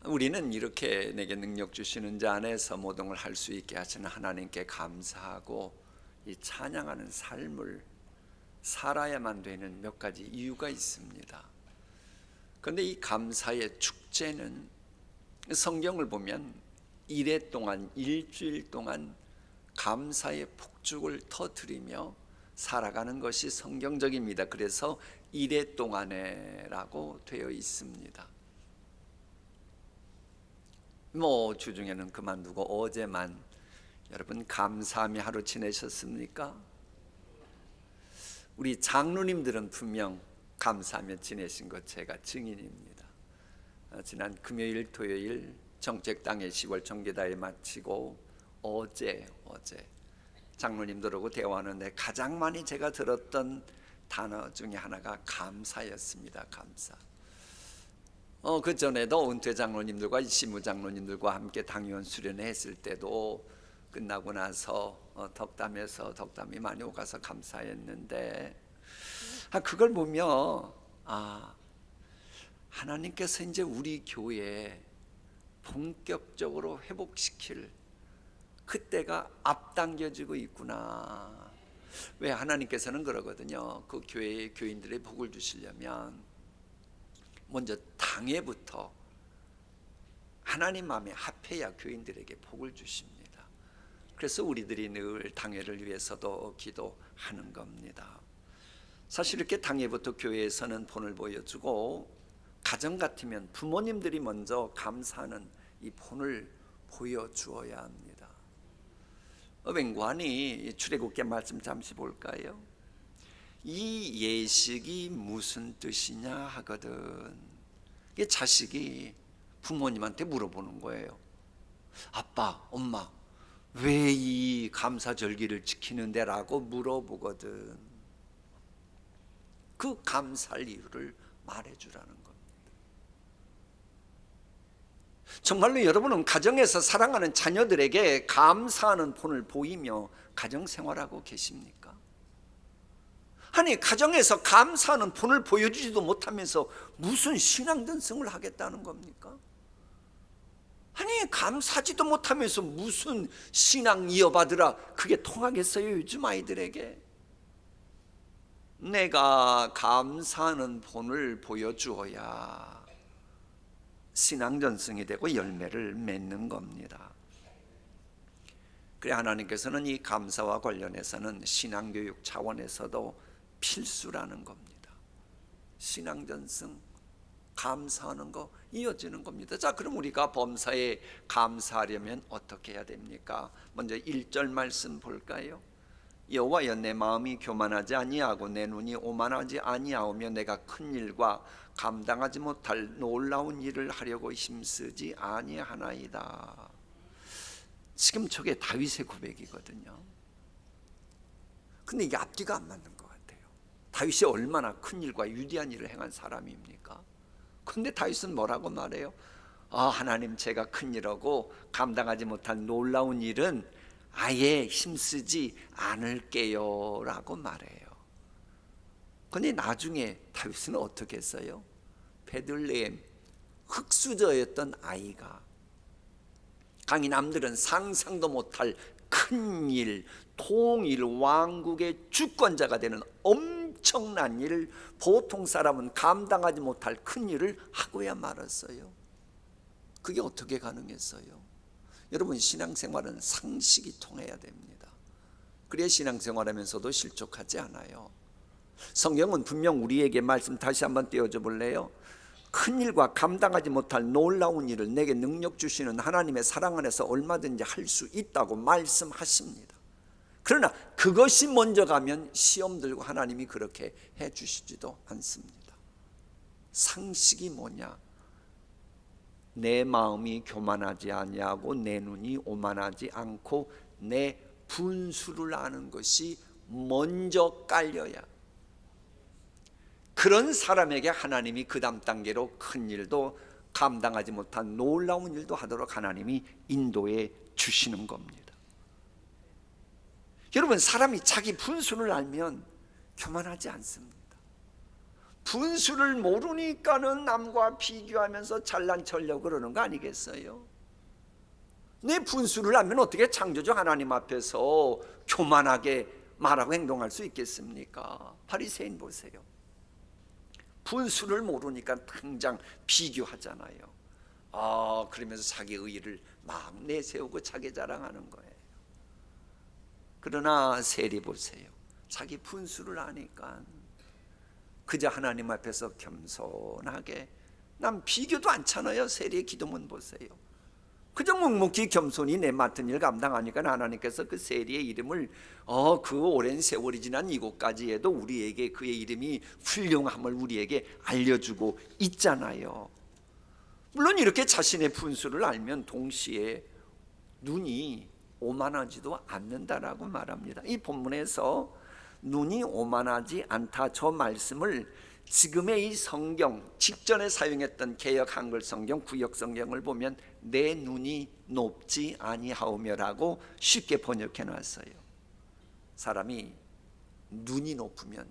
우리는 이렇게 내게 능력 주시는 자 안에서 모든 걸 할 수 있게 하시는 하나님께 감사하고 이 찬양하는 삶을 살아야만 되는 몇 가지 이유가 있습니다. 그런데 이 감사의 축제는 성경을 보면 일해 동안, 일주일 동안 감사의 폭죽을 터뜨리며 살아가는 것이 성경적입니다. 그래서 일해 동안에라고 되어 있습니다. 주중에는 그만두고 어제만 여러분 감사하며 하루 지내셨습니까? 우리 장로님들은 분명 감사하며 지내신 것 제가 증인입니다. 지난 금요일, 토요일 정책당의 10월 정기다에 마치고 어제 장로님들하고 대화하는데 가장 많이 제가 들었던 단어 중에 하나가 감사였습니다. 감사. 그 전에도 은퇴 장로님들과 시무 장로님들과 함께 당의원 수련회 했을 때도 끝나고 나서 덕담이 많이 오가서 감사했는데 그걸 보며 하나님께서 이제 우리 교회에 본격적으로 회복시킬 그때가 앞당겨지고 있구나. 왜 하나님께서는 그러거든요. 그 교회의 교인들의 복을 주시려면 먼저 당회부터 하나님 마음에 합해야 교인들에게 복을 주십니다. 그래서 우리들이 늘 당회를 위해서도 기도하는 겁니다. 사실 이렇게 당회부터 교회에서는 본을 보여주고 가정 같으면 부모님들이 먼저 감사하는 이 본을 보여주어야 합니다. 웬관이 출애굽기 말씀 잠시 볼까요? 이 예식이 무슨 뜻이냐 하거든. 이 자식이 부모님한테 물어보는 거예요. 아빠, 엄마, 왜 이 감사절기를 지키는데? 라고 물어보거든. 그 감사할 이유를 말해주라는 겁니다. 정말로 여러분은 가정에서 사랑하는 자녀들에게 감사하는 본을 보이며 가정생활하고 계십니까? 아니, 가정에서 감사하는 본을 보여주지도 못하면서 무슨 신앙전승을 하겠다는 겁니까? 아니, 감사하지도 못하면서 무슨 신앙 이어받으라, 그게 통하겠어요? 요즘 아이들에게. 내가 감사하는 본을 보여주어야 신앙전승이 되고 열매를 맺는 겁니다. 그래 하나님께서는 이 감사와 관련해서는 신앙교육 차원에서도 필수라는 겁니다. 신앙전승, 감사하는 거 이어지는 겁니다. 자, 그럼 우리가 범사에 감사하려면 어떻게 해야 됩니까? 먼저 1절 말씀 볼까요? 여호와여, 내 마음이 교만하지 아니하고 내 눈이 오만하지 아니하오며 내가 큰 일과 감당하지 못할 놀라운 일을 하려고 힘쓰지 아니하나이다. 지금 저게 다윗의 고백이거든요. 근데 이게 앞뒤가 안 맞는 것 같아요. 다윗이 얼마나 큰 일과 위대한 일을 행한 사람입니까? 근데 다윗은 뭐라고 말해요? 하나님, 제가 큰 일하고 감당하지 못할 놀라운 일은 아예 힘쓰지 않을게요 라고 말해요. 근데 나중에 다윗은 어떻게 했어요? 베들레헴 흙수저였던 아이가 강인남들은 상상도 못할 큰일, 통일 왕국의 주권자가 되는 엄청난 일, 보통 사람은 감당하지 못할 큰일을 하고야 말았어요. 그게 어떻게 가능했어요? 여러분, 신앙생활은 상식이 통해야 됩니다. 그래야 신앙생활하면서도 실족하지 않아요. 성경은 분명 우리에게 말씀 다시 한번 띄워줘 볼래요? 큰일과 감당하지 못할 놀라운 일을 내게 능력 주시는 하나님의 사랑 안에서 얼마든지 할 수 있다고 말씀하십니다. 그러나 그것이 먼저 가면 시험 들고 하나님이 그렇게 해 주시지도 않습니다. 상식이 뭐냐? 내 마음이 교만하지 아니하고 내 눈이 오만하지 않고 내 분수를 아는 것이 먼저 깔려야, 그런 사람에게 하나님이 그 다음 단계로 큰 일도 감당하지 못한 놀라운 일도 하도록 하나님이 인도해 주시는 겁니다. 여러분, 사람이 자기 분수를 알면 교만하지 않습니다. 분수를 모르니까는 남과 비교하면서 잘난 척하려고 그러는 거 아니겠어요? 내 분수를 알면 어떻게 창조주 하나님 앞에서 교만하게 말하고 행동할 수 있겠습니까? 바리새인 보세요. 분수를 모르니까 당장 비교하잖아요. 그러면서 자기 의의를 막 내세우고 자기 자랑하는 거예요. 그러나 세리 보세요. 자기 분수를 아니까 그저 하나님 앞에서 겸손하게, 남 비교도 않잖아요. 세리의 기도문 보세요. 그저 묵묵히 겸손히 내 맡은 일 감당하니까 하나님께서 그 세리의 이름을 그 오랜 세월이 지난 이곳까지에도 우리에게 그의 이름이 훌륭함을 우리에게 알려주고 있잖아요. 물론 이렇게 자신의 분수를 알면 동시에 눈이 오만하지도 않는다라고 말합니다. 이 본문에서 눈이 오만하지 않다, 저 말씀을 지금의 이 성경 직전에 사용했던 개역 한글 성경, 구역 성경을 보면 내 눈이 높지 아니하오며라고 쉽게 번역해 놨어요. 사람이 눈이 높으면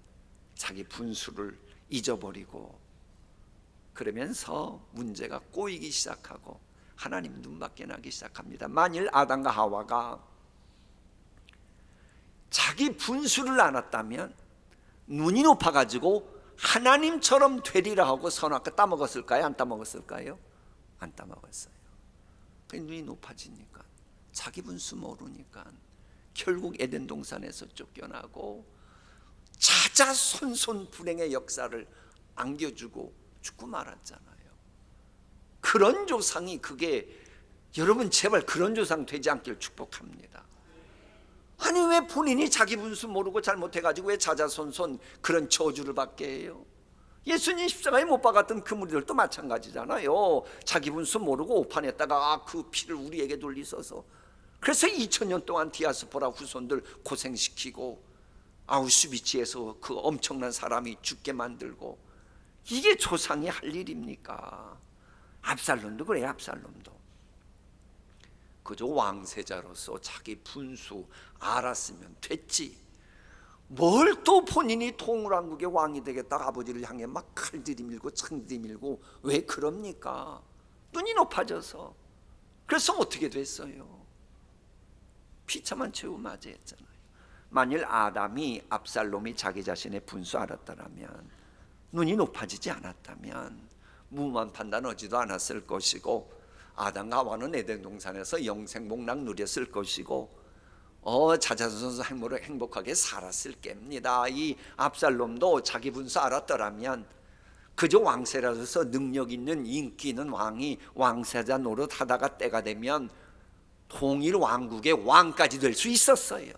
자기 분수를 잊어버리고 그러면서 문제가 꼬이기 시작하고 하나님 눈밖에 나기 시작합니다. 만일 아담과 하와가 자기 분수를 알았다면 눈이 높아가지고 하나님처럼 되리라 하고 선악과 따먹었을까요? 안 따먹었을까요? 안 따먹었어요. 눈이 높아지니까, 자기 분수 모르니까 결국 에덴 동산에서 쫓겨나고 자자손손 불행의 역사를 안겨주고 죽고 말았잖아요. 그런 조상이, 그게 여러분 제발 그런 조상 되지 않길 축복합니다. 아니 왜 본인이 자기 분수 모르고 잘못해가지고 왜 자자손손 그런 저주를 받게 해요? 예수님 십자가에 못 박았던 그 무리들도 마찬가지잖아요. 자기 분수 모르고 오판했다가 그 피를 우리에게 돌리셔서, 그래서 2000년 동안 디아스포라 후손들 고생시키고 아우슈비츠에서 그 엄청난 사람이 죽게 만들고, 이게 조상이 할 일입니까? 압살롬도 그래요. 압살롬도 그저 왕세자로서 자기 분수 알았으면 됐지, 뭘 또 본인이 통일왕국의 왕이 되겠다 아버지를 향해 막 칼 들이밀고 창 들이밀고 왜 그럽니까? 눈이 높아져서. 그래서 어떻게 됐어요? 비참한 최후 맞이했잖아요. 만일 아담이 압살롬이 자기 자신의 분수 알았다면, 눈이 높아지지 않았다면 무모한 판단하지도 않았을 것이고, 아담과 하와는 에덴 동산에서 영생복락 누렸을 것이고, 자자손손 행복하게 살았을 겁니다. 이 압살롬도 자기 분수 알았더라면 그저 왕세라서 능력 있는 인기 있는 왕이 왕세자 노릇하다가 때가 되면 통일 왕국의 왕까지 될 수 있었어요.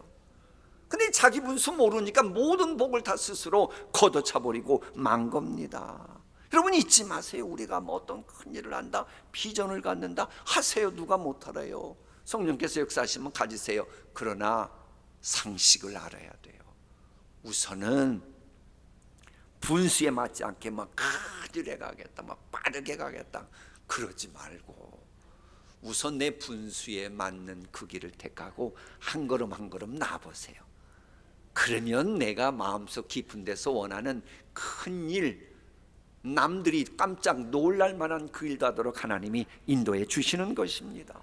근데 자기 분수 모르니까 모든 복을 다 스스로 걷어차버리고 만 겁니다. 여러분 잊지 마세요. 우리가 뭐 어떤 큰 일을 한다, 비전을 갖는다 하세요. 누가 못 알아요? 성령께서 역사하시면 가지세요. 그러나 상식을 알아야 돼요. 우선은 분수에 맞지 않게 막 가지래 가겠다, 막 빠르게 가겠다 그러지 말고 우선 내 분수에 맞는 그 길을 택하고 한 걸음 한 걸음 나아보세요. 그러면 내가 마음속 깊은 데서 원하는 큰 일, 남들이 깜짝 놀랄 만한 그 일도 하도록 하나님이 인도해 주시는 것입니다.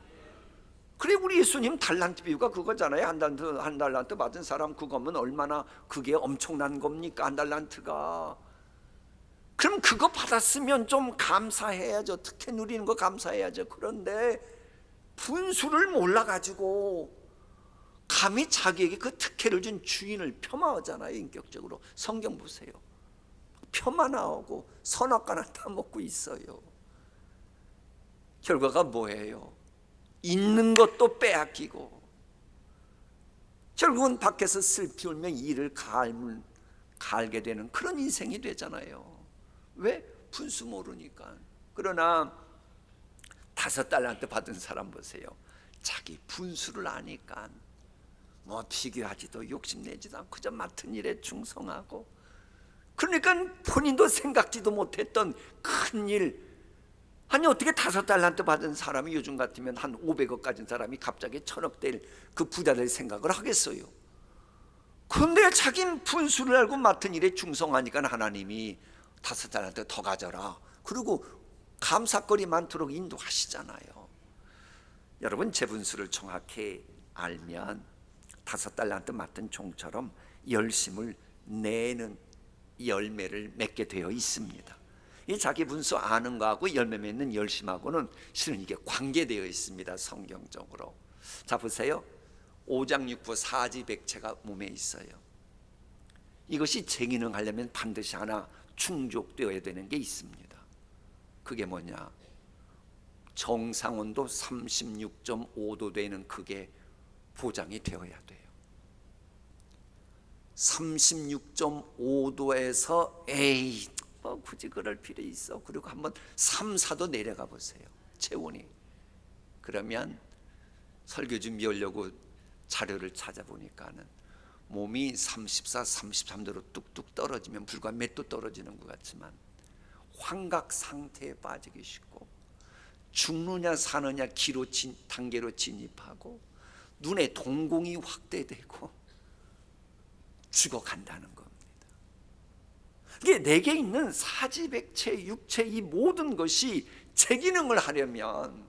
그래 우리 예수님 달란트 비유가 그거잖아요. 한 달란트 받은 사람 그거면 얼마나 그게 엄청난 겁니까? 한 달란트가. 그럼 그거 받았으면 좀 감사해야죠. 특혜 누리는 거 감사해야죠. 그런데 분수를 몰라가지고 감히 자기에게 그 특혜를 준 주인을 폄하하잖아요. 인격적으로. 성경 보세요. 폄하나오고 선악과나 따먹고 있어요. 결과가 뭐예요? 있는 것도 빼앗기고 결국은 밖에서 슬피 울며 이를 갈게 되는 그런 인생이 되잖아요. 왜? 분수 모르니까. 그러나 5달란트 받은 사람 보세요. 자기 분수를 아니까 뭐 비교하지도 욕심내지도 않고 그저 맡은 일에 충성하고, 그러니까 본인도 생각지도 못했던 큰일. 아니 어떻게 5달란트 받은 사람이 요즘 같으면 한 500억 가진 사람이 갑자기 1000억 될 그 부자 될 생각을 하겠어요? 그런데 자기는 분수를 알고 맡은 일에 충성하니까 하나님이 5달란트 더 가져라. 그리고 감사거리 많도록 인도하시잖아요. 여러분, 재분수를 정확히 알면 5달란트 맡은 종처럼 열심을 내는 열매를 맺게 되어 있습니다. 이 자기 분수 아는 거하고 열매 맺는 열심하고는 실은 이게 관계되어 있습니다. 성경적으로. 자, 보세요. 오장육부 사지백체가 몸에 있어요. 이것이 재기능하려면 반드시 하나 충족되어야 되는 게 있습니다. 그게 뭐냐? 정상온도 36.5도 되는 그게 보장이 되어야 돼요. 36.5도에서 에이 뭐 굳이 그럴 필요 있어. 그리고 한번 3, 4도 내려가 보세요. 체온이. 그러면 설교 준비하려고 자료를 찾아보니까는 몸이 34, 33도로 뚝뚝 떨어지면 불과 몇 도 떨어지는 것 같지만 환각 상태에 빠지기 쉽고 죽느냐 사느냐 단계로 진입하고 눈에 동공이 확대되고 죽어간다는 겁니다. 이게 내게 있는 사지백체, 육체 이 모든 것이 재기능을 하려면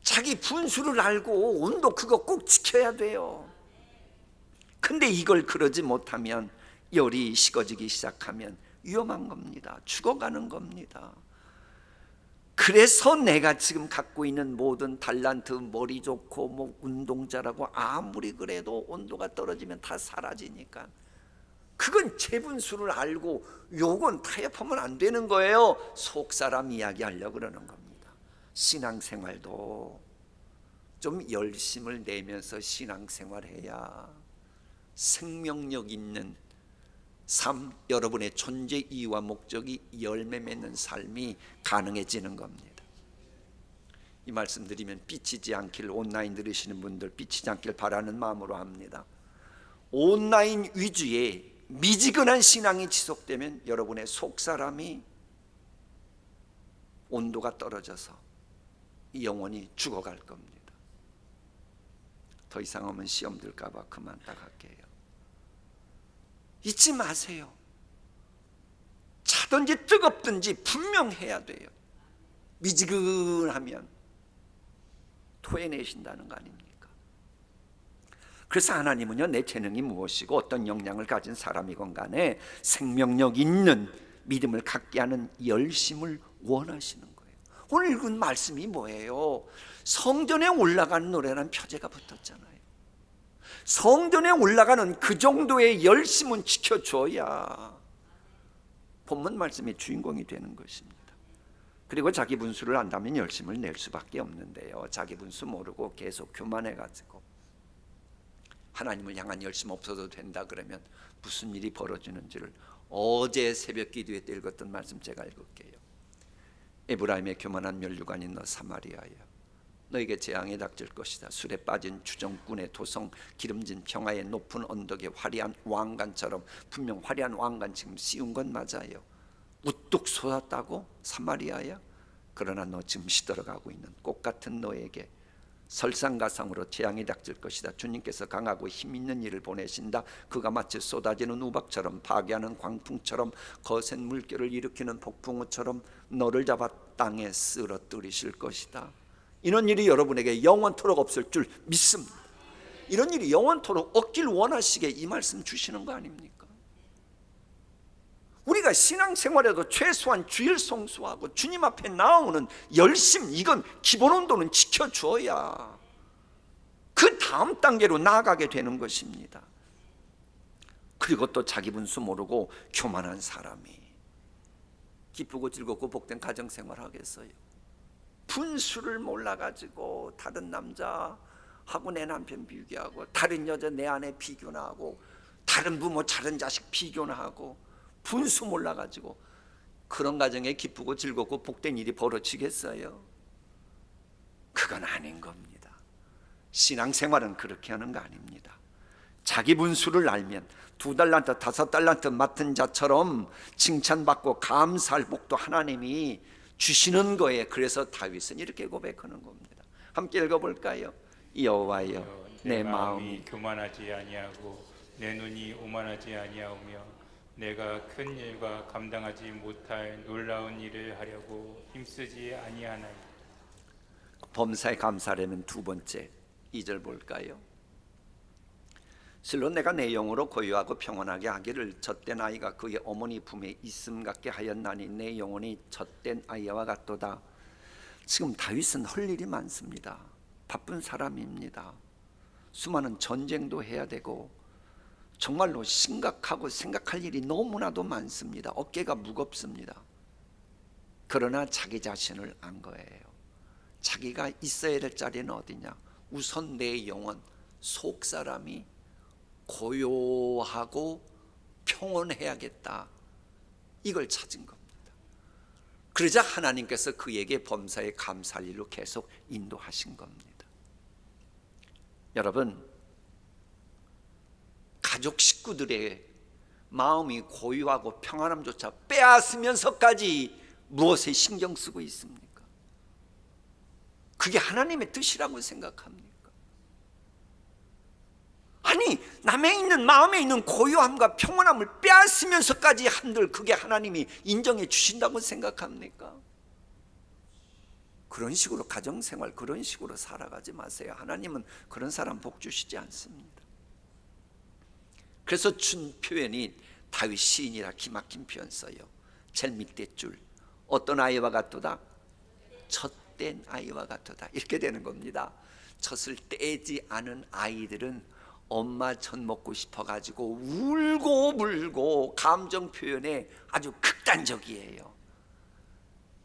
자기 분수를 알고 온도 그거 꼭 지켜야 돼요. 근데 이걸 그러지 못하면 열이 식어지기 시작하면 위험한 겁니다. 죽어가는 겁니다. 그래서 내가 지금 갖고 있는 모든 달란트, 머리 좋고 뭐 운동 잘하고 아무리 그래도 온도가 떨어지면 다 사라지니까 그건 재분수를 알고 요건 타협하면 안 되는 거예요. 속사람 이야기하려고 그러는 겁니다. 신앙생활도 좀 열심을 내면서 신앙생활해야 생명력 있는 삶, 여러분의 존재 이유와 목적이 열매 맺는 삶이 가능해지는 겁니다. 이 말씀 드리면 삐치지 않길, 온라인 들으시는 분들 삐치지 않길 바라는 마음으로 합니다. 온라인 위주의 미지근한 신앙이 지속되면 여러분의 속사람이 온도가 떨어져서 영원히 죽어갈 겁니다. 더 이상 하면 시험 들까 봐 그만 딱 할게요. 잊지 마세요. 차든지 뜨겁든지 분명해야 돼요. 미지근하면 토해내신다는 거 아닙니까? 그래서 하나님은요, 내 재능이 무엇이고 어떤 역량을 가진 사람이건 간에 생명력 있는 믿음을 갖게 하는 열심을 원하시는 거예요. 오늘 읽은 말씀이 뭐예요? 성전에 올라가는 노래란 표제가 붙었잖아요. 성전에 올라가는 그 정도의 열심은 지켜줘야 본문 말씀의 주인공이 되는 것입니다. 그리고 자기 분수를 안다면 열심을 낼 수밖에 없는데요, 자기 분수 모르고 계속 교만해가지고 하나님을 향한 열심 없어도 된다 그러면 무슨 일이 벌어지는지를 어제 새벽 기도에 때 읽었던 말씀 제가 읽을게요. 에브라임의 교만한 면류관인 너 사마리아야, 너에게 재앙이 닥칠 것이다. 술에 빠진 주정꾼의 도성, 기름진 평화의 높은 언덕의 화려한 왕관처럼. 분명 화려한 왕관 지금 씌운 건 맞아요. 우뚝 솟았다고 사마리아야? 그러나 너 지금 시들어가고 있는 꽃 같은 너에게 설상가상으로 재앙이 닥칠 것이다. 주님께서 강하고 힘 있는 이를 보내신다. 그가 마치 쏟아지는 우박처럼, 파괴하는 광풍처럼, 거센 물결을 일으키는 폭풍우처럼 너를 잡아 땅에 쓰러뜨리실 것이다. 이런 일이 여러분에게 영원토록 없을 줄 믿습니다. 이런 일이 영원토록 없길 원하시게 이 말씀 주시는 거 아닙니까? 우리가 신앙생활에도 최소한 주일 성수하고 주님 앞에 나오는 열심, 이건 기본 온도는 지켜줘야 그 다음 단계로 나아가게 되는 것입니다. 그리고 또 자기 분수 모르고 교만한 사람이 기쁘고 즐겁고 복된 가정생활 하겠어요? 분수를 몰라가지고 다른 남자하고 내 남편 비교하고, 다른 여자 내 아내 비교나 하고, 다른 부모 다른 자식 비교나 하고, 분수 몰라가지고 그런 가정에 기쁘고 즐겁고 복된 일이 벌어지겠어요? 그건 아닌 겁니다. 신앙생활은 그렇게 하는 거 아닙니다. 자기 분수를 알면 2달란트 5달란트 맡은 자처럼 칭찬받고 감사할 복도 하나님이 주시는 거예요. 그래서 다윗은 이렇게 고백하는 겁니다. 함께 읽어볼까요? 여호와여, 내 마음이 교만하지 아니하고 내 눈이 오만하지 아니하오며 내가 큰 일과 감당하지 못할 놀라운 일을 하려고 힘쓰지 아니하나이다. 범사에 감사하려면 두 번째 2절 볼까요? 실로 내가 내 영으로 고요하고 평안하게 하기를 젖된 아이가 그의 어머니 품에 있음 같게 하였나니 내 영혼이 젖된 아이와 같도다. 지금 다윗은 할 일이 많습니다. 바쁜 사람입니다. 수많은 전쟁도 해야 되고 정말로 심각하고 생각할 일이 너무나도 많습니다. 어깨가 무겁습니다. 그러나 자기 자신을 안 거예요. 자기가 있어야 될 자리는 어디냐? 우선 내 영혼, 속사람이 고요하고 평온해야겠다. 이걸 찾은 겁니다. 그러자 하나님께서 그에게 범사에 감사할 일로 계속 인도하신 겁니다. 여러분, 가족 식구들의 마음이 고요하고 평안함조차 빼앗으면서까지 무엇에 신경 쓰고 있습니까? 그게 하나님의 뜻이라고 생각합니까? 아니, 남에 있는 마음에 있는 고요함과 평온함을 빼앗으면서까지 한들 그게 하나님이 인정해 주신다고 생각합니까? 그런 식으로 가정생활 그런 식으로 살아가지 마세요. 하나님은 그런 사람 복 주시지 않습니다. 그래서 준 표현이 다윗 시인이라 기막힌 표현 써요. 제일 밑에 줄, 어떤 아이와 같도다? 젖된 아이와 같도다. 이렇게 되는 겁니다. 젖을 떼지 않은 아이들은 엄마 젖 먹고 싶어가지고 울고 불고 감정 표현에 아주 극단적이에요.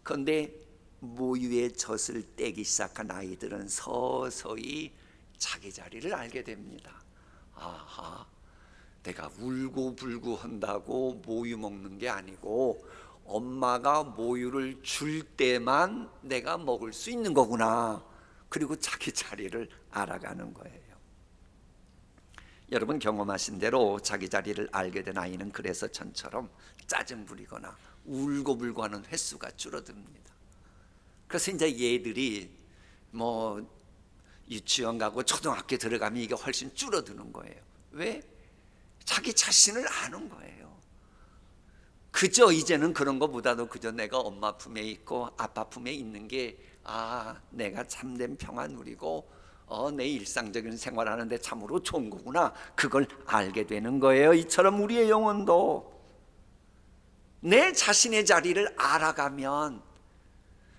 그런데 모유의 젖을 떼기 시작한 아이들은 서서히 자기 자리를 알게 됩니다. 아하, 내가 울고 불고 한다고 모유 먹는 게 아니고 엄마가 모유를 줄 때만 내가 먹을 수 있는 거구나. 그리고 자기 자리를 알아가는 거예요. 여러분 경험하신 대로 자기 자리를 알게 된 아이는 그래서 전처럼 짜증 부리거나 울고 불고 하는 횟수가 줄어듭니다. 그래서 이제 얘들이 뭐 유치원 가고 초등학교 들어가면 이게 훨씬 줄어드는 거예요. 왜? 자기 자신을 아는 거예요. 그저 이제는 그런 것보다도 그저 내가 엄마 품에 있고 아빠 품에 있는 게 내가 참된 평안 누리고 내 일상적인 생활하는데 참으로 좋은 거구나. 그걸 알게 되는 거예요. 이처럼 우리의 영혼도 내 자신의 자리를 알아가면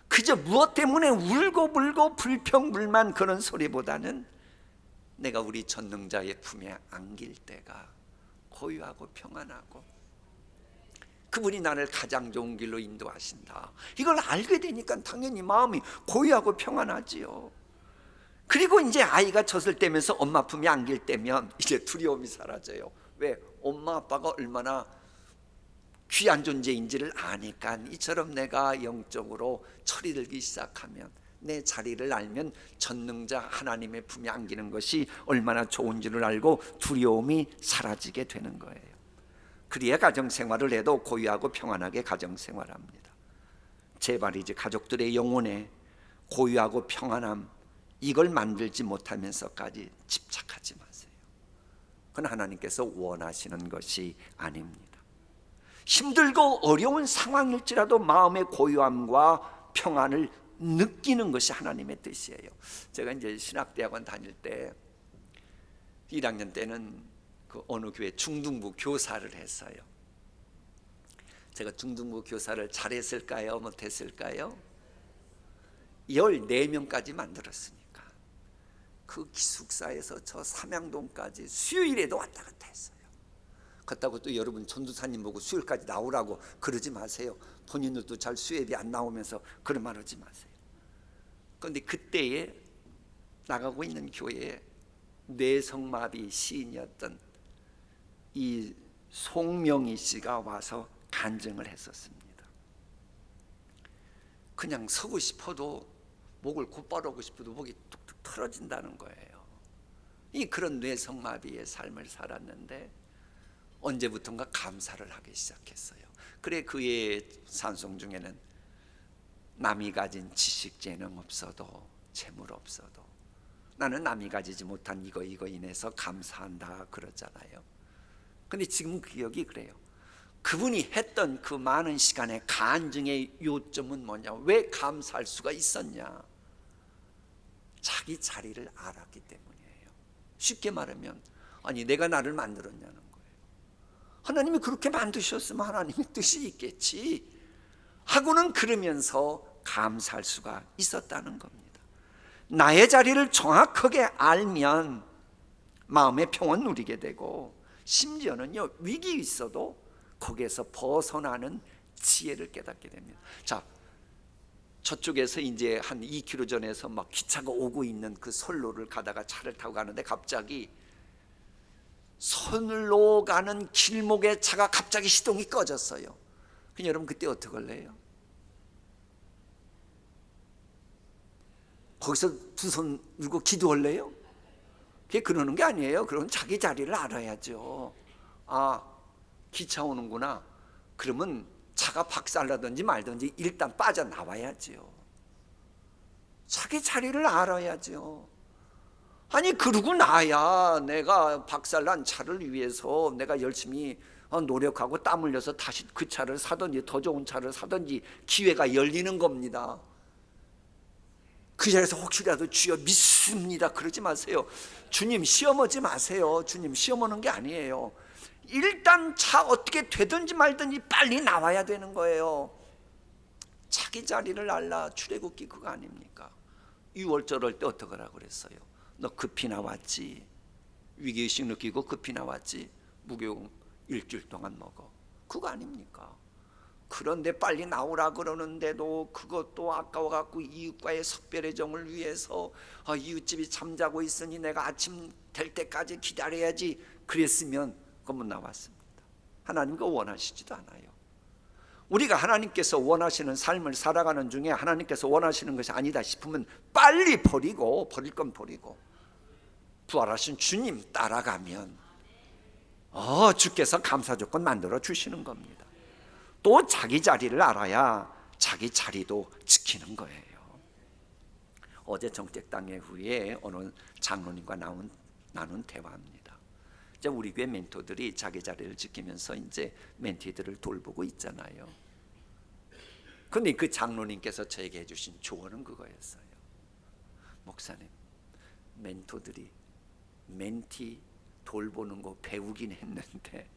그저 무엇 때문에 울고 불고 불평불만 그런 소리보다는 내가 우리 전능자의 품에 안길 때가 고요하고 평안하고 그분이 나를 가장 좋은 길로 인도하신다. 이걸 알게 되니까 당연히 마음이 고요하고 평안하지요. 그리고 이제 아이가 젖을 떼면서 엄마 품에 안길 때면 이제 두려움이 사라져요. 왜? 엄마 아빠가 얼마나 귀한 존재인지를 아니까. 이처럼 내가 영적으로 철이 들기 시작하면 내 자리를 알면 전능자 하나님의 품에 안기는 것이 얼마나 좋은지를 알고 두려움이 사라지게 되는 거예요. 그래야 가정생활을 해도 고요하고 평안하게 가정생활합니다. 제발 이제 가족들의 영혼에 고요하고 평안함 이걸 만들지 못하면서까지 집착하지 마세요. 그건 하나님께서 원하시는 것이 아닙니다. 힘들고 어려운 상황일지라도 마음의 고요함과 평안을 느끼는 것이 하나님의 뜻이에요. 제가 이제 신학대학원 다닐 때 1학년 때는 그 어느 교회 중등부 교사를 했어요. 제가 중등부 교사를 잘했을까요? 못했을까요? 14명까지 만들었으니까 그 기숙사에서 저 삼양동까지 수요일에도 왔다 갔다 했어요. 그렇다고 또 여러분 전도사님 보고 수요일까지 나오라고 그러지 마세요. 본인들도 잘 수요일이 안 나오면서 그런 말 하지 마세요. 그런데 그때에 나가고 있는 교회에 뇌성마비 시인이었던 이 송명희 씨가 와서 간증을 했었습니다. 그냥 서고 싶어도 목을 곧바로 하고 싶어도 목이 뚝뚝 틀어진다는 거예요. 이 그런 뇌성마비의 삶을 살았는데 언제부턴가 감사를 하기 시작했어요. 그래 그의 산송 중에는 남이 가진 지식 재능 없어도 재물 없어도 나는 남이 가지지 못한 이거 인해서 감사한다 그러잖아요. 근데 지금 기억이 그래요. 그분이 했던 그 많은 시간의 간증의 요점은 뭐냐? 왜 감사할 수가 있었냐? 자기 자리를 알았기 때문이에요. 쉽게 말하면 아니 내가 나를 만들었냐는 거예요. 하나님이 그렇게 만드셨으면 하나님의 뜻이 있겠지 하고는 그러면서 감사할 수가 있었다는 겁니다. 나의 자리를 정확하게 알면 마음의 평온 누리게 되고 심지어는요 위기 있어도 거기에서 벗어나는 지혜를 깨닫게 됩니다. 자, 저쪽에서 이제 한 2km 전에서 막 기차가 오고 있는 그 선로를 가다가 차를 타고 가는데 갑자기 선로 가는 길목에 차가 갑자기 시동이 꺼졌어요. 그럼 여러분 그때 어떻게 할래요? 거기서 두 손 들고 기도할래요? 그게 그러는 게 아니에요. 그럼 자기 자리를 알아야죠. 아, 기차 오는구나. 그러면 차가 박살나든지 말든지 일단 빠져나와야죠. 자기 자리를 알아야죠. 아니 그러고 나야 내가 박살난 차를 위해서 내가 열심히 노력하고 땀 흘려서 다시 그 차를 사든지 더 좋은 차를 사든지 기회가 열리는 겁니다. 그 자리에서 혹시라도 주여 믿습니다 그러지 마세요. 주님 시험 오지 마세요. 주님 시험 오는 게 아니에요. 일단 차 어떻게 되든지 말든지 빨리 나와야 되는 거예요. 자기 자리를 알라 출애굽기 그거 아닙니까? 6월절 때 어떻게 하라고 그랬어요? 너 급히 나왔지? 위기의식 느끼고 급히 나왔지? 무교용 일주일 동안 먹어. 그거 아닙니까? 그런데 빨리 나오라 그러는데도 그것도 아까워갖고 이웃과의 석별의 정을 위해서 이웃집이 잠자고 있으니 내가 아침 될 때까지 기다려야지 그랬으면 그건 나왔습니다. 하나님 그거 원하시지도 않아요. 우리가 하나님께서 원하시는 삶을 살아가는 중에 하나님께서 원하시는 것이 아니다 싶으면 빨리 버리고 버릴 건 버리고 부활하신 주님 따라가면 주께서 감사 조건 만들어 주시는 겁니다. 또 자기 자리를 알아야 자기 자리도 지키는 거예요. 어제 정책당회 후에 어느 장로님과 나눈 대화입니다. 이제 우리 교회 멘토들이 자기 자리를 지키면서 이제 멘티들을 돌보고 있잖아요. 근데 그 장로님께서 저에게 해주신 조언은 그거였어요. 목사님, 멘토들이 멘티 돌보는 거 배우긴 했는데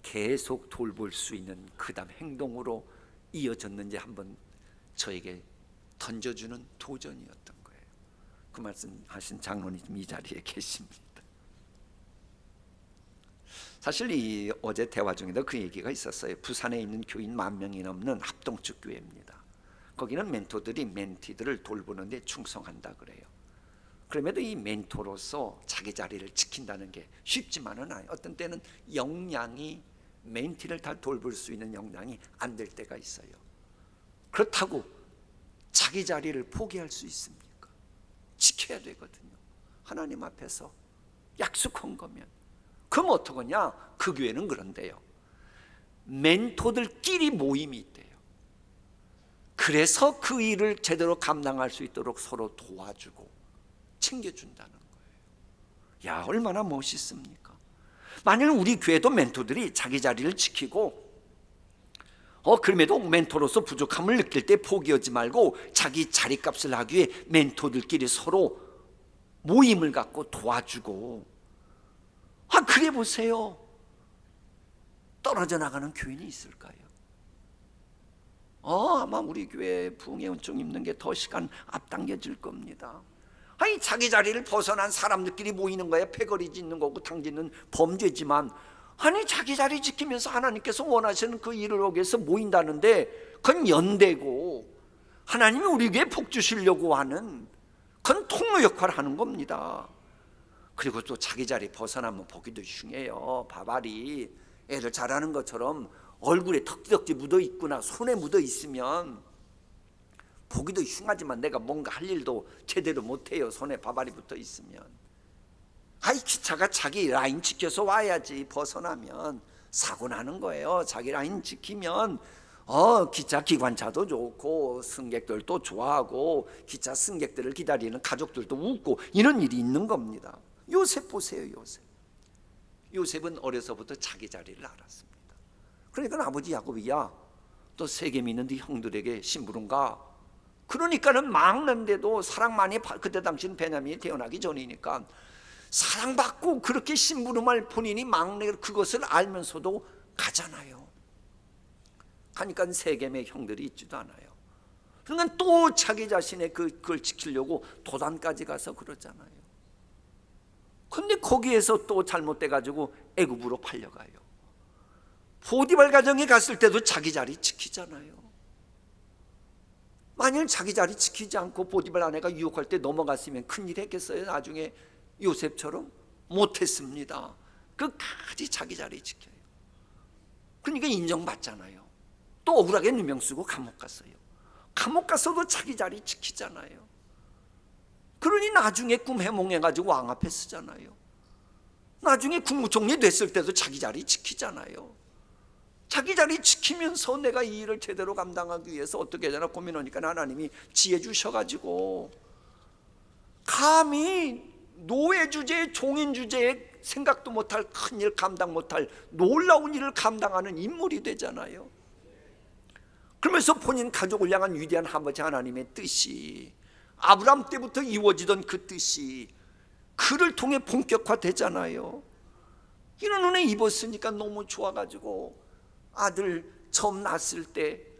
계속 돌볼 수 있는 그 다음 행동으로 이어졌는지 한번 저에게 던져주는 도전이었던 거예요. 그 말씀하신 장로님 이 자리에 계십니다. 사실 어제 대화 중에도 그 얘기가 있었어요. 부산에 있는 교인 10,000명이 넘는 합동축 교회입니다. 거기는 멘토들이 멘티들을 돌보는 데 충성한다 그래요. 그럼에도 이 멘토로서 자기 자리를 지킨다는 게 쉽지만은 않아요. 어떤 때는 역량이 멘티를 다 돌볼 수 있는 역량이 안 될 때가 있어요. 그렇다고 자기 자리를 포기할 수 있습니까? 지켜야 되거든요. 하나님 앞에서 약속한 거면. 그럼 어떡하냐? 그 교회는 그런데요, 멘토들끼리 모임이 있대요. 그래서 그 일을 제대로 감당할 수 있도록 서로 도와주고 챙겨준다는 거예요. 야, 얼마나 멋있습니까? 만약 우리 교회도 멘토들이 자기 자리를 지키고 그럼에도 멘토로서 부족함을 느낄 때 포기하지 말고 자기 자리값을 하기 위해 멘토들끼리 서로 모임을 갖고 도와주고, 그래 보세요. 떨어져 나가는 교인이 있을까요? 아마 우리 교회 부흥의 은총 입는 게 더 시간 앞당겨질 겁니다. 아니 자기 자리를 벗어난 사람들끼리 모이는 거야 패거리 짓는 거고 당짓는 범죄지만, 아니 자기 자리 지키면서 하나님께서 원하시는 그 일을 하기 위해서 모인다는데 그건 연대고 하나님이 우리 교회에 복 주시려고 하는 그건 통로 역할을 하는 겁니다. 그리고 또 자기 자리 벗어나면 보기도 흉해요. 바바리 애들 잘하는 것처럼 얼굴에 턱지덕지 묻어 있거나 손에 묻어 있으면 보기도 흉하지만 내가 뭔가 할 일도 제대로 못해요. 손에 바바리 붙어 있으면. 기차가 자기 라인 지켜서 와야지. 벗어나면 사고 나는 거예요. 자기 라인 지키면 기차 기관차도 좋고 승객들도 좋아하고 기차 승객들을 기다리는 가족들도 웃고 이런 일이 있는 겁니다. 요셉 보세요. 요셉은 어려서부터 자기 자리를 알았습니다. 그러니까 아버지 야곱이야, 또 세겜 있는 네 형들에게 심부름 가. 그러니까는 막는데도 사랑 많이 그때 당시는 베냐민이 태어나기 전이니까 사랑받고 그렇게 심부름할 본인이 막내 그것을 알면서도 가잖아요. 가니까 세겜의 형들이 있지도 않아요. 그러니까 또 자기 자신의 그걸 지키려고 도단까지 가서 그러잖아요. 근데 거기에서 또 잘못돼 가지고 애굽으로 팔려가요. 보디발 가정에 갔을 때도 자기 자리 지키잖아요. 만일 자기 자리 지키지 않고 보디발 아내가 유혹할 때 넘어갔으면 큰일 했겠어요? 나중에 요셉처럼? 못했습니다. 끝까지 자기 자리 지켜요. 그러니까 인정받잖아요. 또 억울하게 누명 쓰고 감옥 갔어요. 감옥 가서도 자기 자리 지키잖아요. 그러니 나중에 꿈 해몽해가지고 왕 앞에 쓰잖아요. 나중에 국무총리 됐을 때도 자기 자리 지키잖아요. 자기 자리 지키면서 내가 이 일을 제대로 감당하기 위해서 어떻게 해야 되나 고민하니까 하나님이 지혜 주셔가지고 감히 노예 주제에 종인 주제에 생각도 못할 큰일 감당 못할 놀라운 일을 감당하는 인물이 되잖아요. 그러면서 본인 가족을 향한 위대한 아버지 하나님의 뜻이 아브라함 때부터 이루어지던 그 뜻이 그를 통해 본격화되잖아요. 이런 은혜 입었으니까 너무 좋아가지고 아들 처음 낳았을 때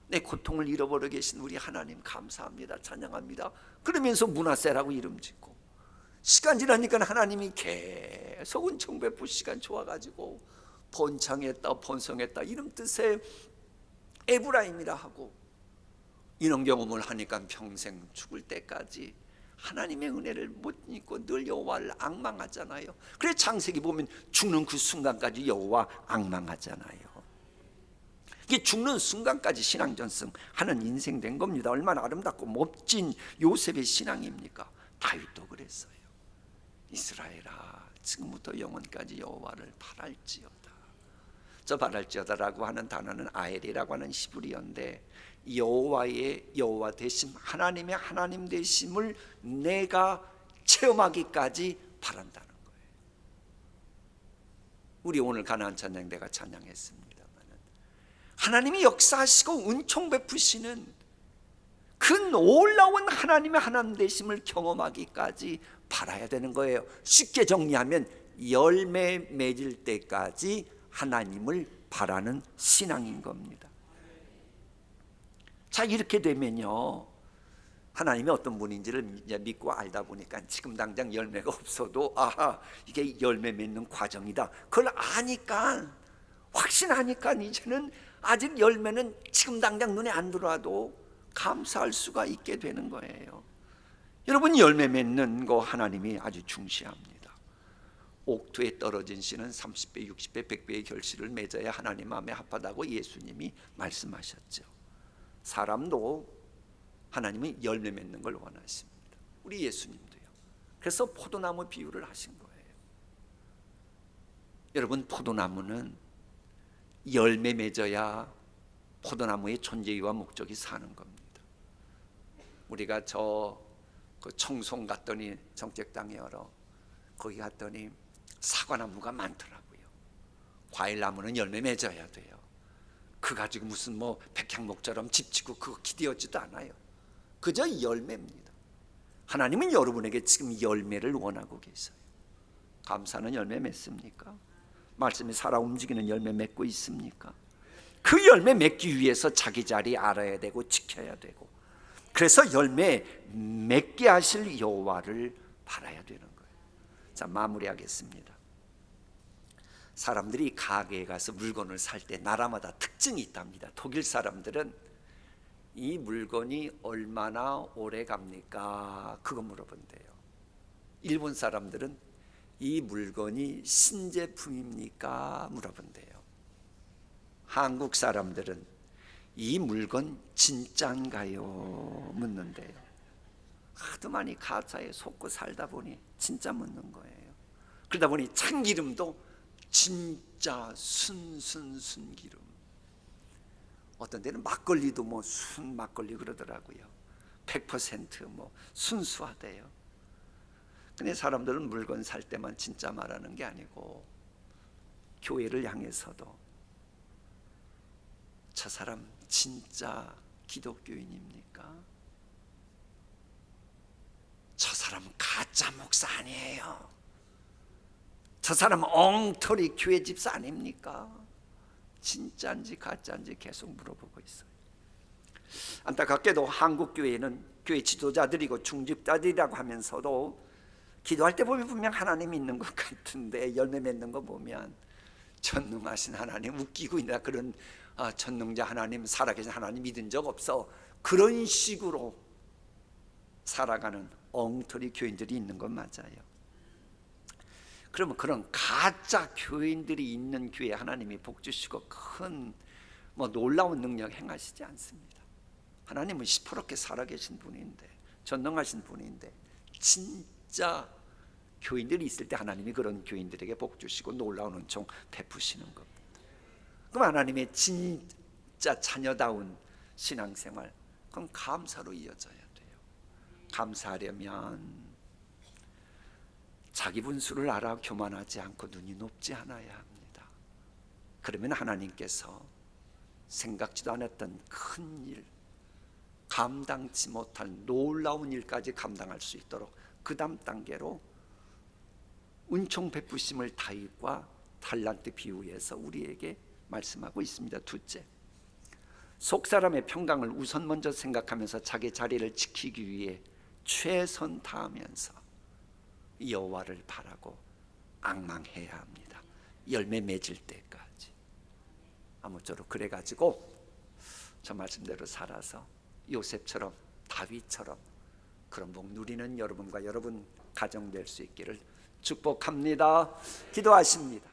내 고통을 잃어버려 계신 우리 하나님 감사합니다, 찬양합니다. 그러면서 문하세라고 이름 짓고 시간 지나니까 하나님이 계속 은총 베푸 시간 좋아가지고 번창했다 번성했다 이런 뜻의 에브라임이라 하고 이런 경험을 하니까 평생 죽을 때까지 하나님의 은혜를 못 잊고 늘 여호와를 앙망하잖아요. 그래서 창세기 보면 죽는 그 순간까지 여호와 앙망하잖아요. 이게 죽는 순간까지 신앙 전승하는 인생 된 겁니다. 얼마나 아름답고 멋진 요셉의 신앙입니까? 다윗도 그랬어요. 이스라엘아, 지금부터 영원까지 여호와를 바랄지어다. 저 바랄지어다라고 하는 단어는 아엘이라고 하는 히브리어인데 여호와의 여호와 되심, 하나님의 하나님 되심을 내가 체험하기까지 바란다는 거예요. 우리 오늘 가나안 찬양대가 찬양했습니다만 하나님이 역사하시고 은총 베푸시는 그 놀라운 하나님의 하나님 되심을 경험하기까지 바라야 되는 거예요. 쉽게 정리하면 열매 맺을 때까지 하나님을 바라는 신앙인 겁니다. 자, 이렇게 되면요 하나님이 어떤 분인지를 믿고 알다 보니까 지금 당장 열매가 없어도 이게 열매 맺는 과정이다, 그걸 아니까 확신하니까 이제는 아직 열매는 지금 당장 눈에 안 들어와도 감사할 수가 있게 되는 거예요. 여러분, 열매 맺는 거 하나님이 아주 중시합니다. 옥토에 떨어진 씨는 30배, 60배, 100배의 결실을 맺어야 하나님 마음에 합하다고 예수님이 말씀하셨죠. 사람도 하나님은 열매 맺는 걸 원하십니다. 우리 예수님도요. 그래서 포도나무 비유를 하신 거예요. 여러분, 포도나무는 열매 맺어야 포도나무의 존재와 목적이 사는 겁니다. 우리가 그 청송 갔더니 정책당에 거기 갔더니 사과나무가 많더라고요. 과일나무는 열매 맺어야 돼요. 그 가지고 무슨 백향목처럼 집 짓고 그거 기대어지도 않아요. 그저 열매입니다. 하나님은 여러분에게 지금 열매를 원하고 계세요. 감사는 열매 맺습니까? 말씀이 살아 움직이는 열매 맺고 있습니까? 그 열매 맺기 위해서 자기 자리 알아야 되고 지켜야 되고, 그래서 열매 맺게 하실 여호와를 바라야 되는 거예요. 자, 마무리하겠습니다. 사람들이 가게에 가서 물건을 살 때 나라마다 특징이 있답니다. 독일 사람들은 이 물건이 얼마나 오래 갑니까? 그거 물어본대요. 일본 사람들은 이 물건이 신제품입니까? 물어본대요. 한국 사람들은 이 물건 진짠가요? 묻는데요. 하도 많이 가짜에 속고 살다 보니 진짜 묻는 거예요. 그러다 보니 참기름도 진짜 순기름. 어떤 데는 막걸리도 순 막걸리 그러더라고요. 100% 순수하대요. 근데 사람들은 물건 살 때만 진짜 말하는 게 아니고 교회를 향해서도 저 사람 진짜 기독교인입니까? 저 사람 가짜 목사 아니에요? 저 사람 엉터리 교회 집사 아닙니까? 진짜인지 가짜인지 계속 물어보고 있어요. 안타깝게도 한국 교회는 교회 지도자들이고 중직자들이라고 하면서도 기도할 때 보면 분명 하나님 있는 것 같은데 열매 맺는 거 보면 전능하신 하나님 웃기고 있나, 그런 전능자 하나님, 살아계신 하나님 믿은 적 없어, 그런 식으로 살아가는 엉터리 교인들이 있는 건 맞아요. 그러면 그런 가짜 교인들이 있는 교회에 하나님이 복 주시고 큰 놀라운 능력 행하시지 않습니다. 하나님은 시퍼렇게 살아계신 분인데, 전능하신 분인데, 진짜 교인들이 있을 때 하나님이 그런 교인들에게 복 주시고 놀라운 은총 베푸시는 겁니다. 그럼 하나님의 진짜 자녀다운 신앙생활, 그건 감사로 이어져야 돼요. 감사하려면 자기 분수를 알아 교만하지 않고 눈이 높지 않아야 합니다. 그러면 하나님께서 생각지도 않았던 큰 일, 감당치 못할 놀라운 일까지 감당할 수 있도록 그 다음 단계로 은총 베푸심을 다윗과 달란트 비유에서 우리에게 말씀하고 있습니다. 둘째, 속사람의 평강을 우선 먼저 생각하면서 자기 자리를 지키기 위해 최선 다하면서 여호와를 바라고 앙망해야 합니다. 열매 맺을 때까지. 아무쪼록 그래가지고 저 말씀대로 살아서 요셉처럼, 다윗처럼 그런 복 누리는 여러분과 여러분 가정 될 수 있기를 축복합니다. 기도하십니다.